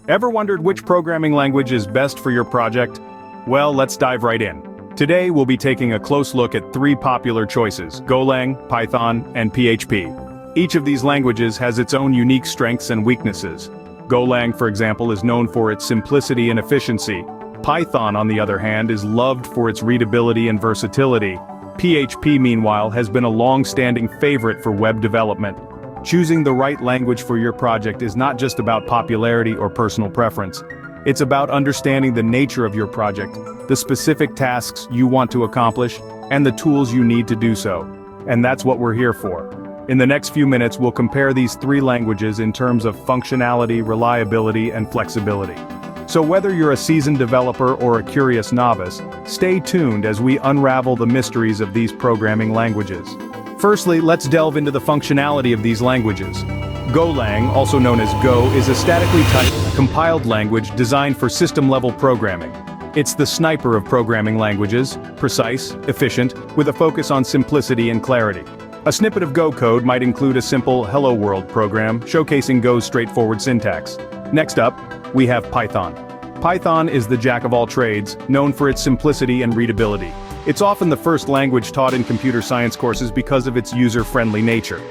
Ever wondered which programming language is best for your project? Well, let's dive right in. Today we'll be taking a close look at three popular choices: GoLang, Python, and PHP. Each of these languages has its own unique strengths and weaknesses. GoLang, for example, is known for its simplicity and efficiency. Python, on the other hand, is loved for its readability and versatility. PHP, meanwhile, has been a long-standing favorite for web development. Choosing the right language for your project is not just about popularity or personal preference. It's about understanding the nature of your project, the specific tasks you want to accomplish, and the tools you need to do so. And that's what we're here for. In the next few minutes, we'll compare these three languages in terms of functionality, reliability, and flexibility. So whether you're a seasoned developer or a curious novice, stay tuned as we unravel the mysteries of these programming languages. Firstly, let's delve into the functionality of these languages. GoLang, also known as Go, is a statically typed, compiled language designed for system-level programming. It's the sniper of programming languages, precise, efficient, with a focus on simplicity and clarity. A snippet of Go code might include a simple Hello World program, showcasing Go's straightforward syntax. Next up, we have Python. Python is the jack of all trades, known for its simplicity and readability. It's often the first language taught in computer science courses because of its user-friendly nature.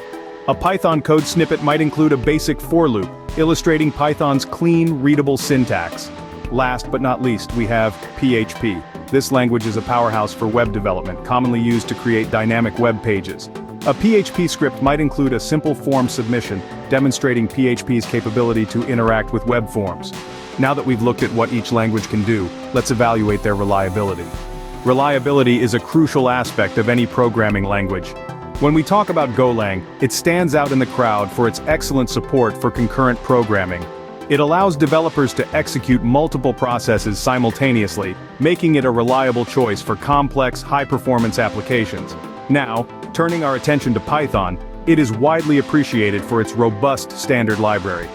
A Python code snippet might include a basic for loop, illustrating Python's clean, readable syntax. Last but not least, we have PHP. This language is a powerhouse for web development, commonly used to create dynamic web pages. A PHP script might include a simple form submission, demonstrating PHP's capability to interact with web forms. Now that we've looked at what each language can do, let's evaluate their reliability. Reliability is a crucial aspect of any programming language. When we talk about GoLang, it stands out in the crowd for its excellent support for concurrent programming. It allows developers to execute multiple processes simultaneously, making it a reliable choice for complex, high-performance applications. Now, turning our attention to Python, it is widely appreciated for its robust standard library.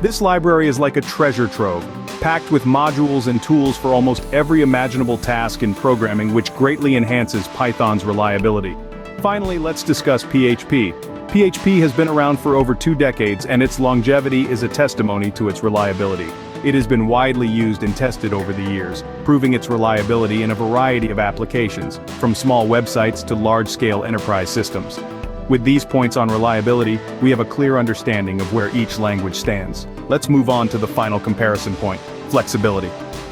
This library is like a treasure trove, packed with modules and tools for almost every imaginable task in programming, which greatly enhances Python's reliability. Finally, let's discuss PHP. PHP has been around for over 2 decades, and its longevity is a testimony to its reliability. It has been widely used and tested over the years, proving its reliability in a variety of applications, from small websites to large-scale enterprise systems. With these points on reliability, we have a clear understanding of where each language stands. Let's move on to the final comparison point: flexibility.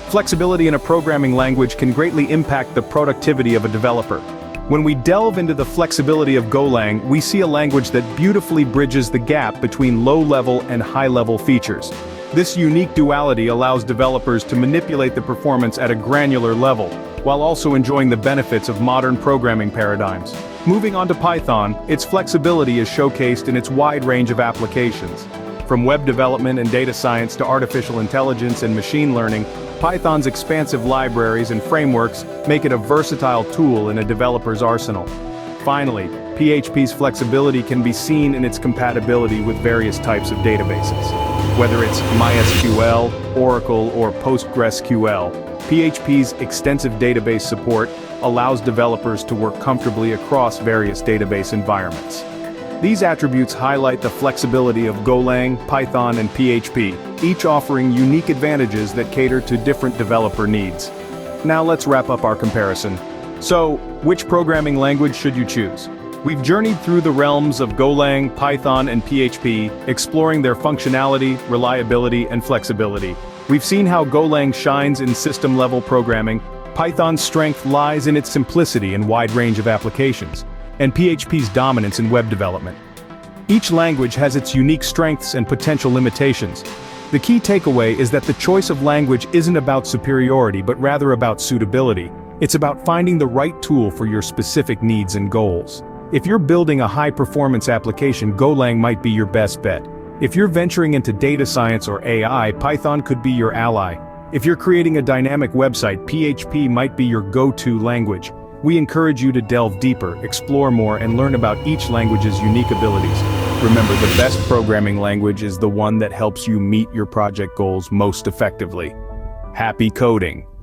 Flexibility in a programming language can greatly impact the productivity of a developer. When we delve into the flexibility of GoLang, we see a language that beautifully bridges the gap between low-level and high-level features. This unique duality allows developers to manipulate the performance at a granular level, while also enjoying the benefits of modern programming paradigms. Moving on to Python, its flexibility is showcased in its wide range of applications. From web development and data science to artificial intelligence and machine learning, Python's expansive libraries and frameworks make it a versatile tool in a developer's arsenal. Finally, PHP's flexibility can be seen in its compatibility with various types of databases. Whether it's MySQL, Oracle, or PostgreSQL, PHP's extensive database support allows developers to work comfortably across various database environments. These attributes highlight the flexibility of GoLang, Python, and PHP, each offering unique advantages that cater to different developer needs. Now let's wrap up our comparison. So, which programming language should you choose? We've journeyed through the realms of GoLang, Python, and PHP, exploring their functionality, reliability, and flexibility. We've seen how GoLang shines in system-level programming, Python's strength lies in its simplicity and wide range of applications, and PHP's dominance in web development. Each language has its unique strengths and potential limitations. The key takeaway is that the choice of language isn't about superiority but rather about suitability. It's about finding the right tool for your specific needs and goals. If you're building a high-performance application, GoLang might be your best bet. If you're venturing into data science or AI, Python could be your ally. If you're creating a dynamic website, PHP might be your go-to language. We encourage you to delve deeper, explore more, and learn about each language's unique abilities. Remember, the best programming language is the one that helps you meet your project goals most effectively. Happy coding!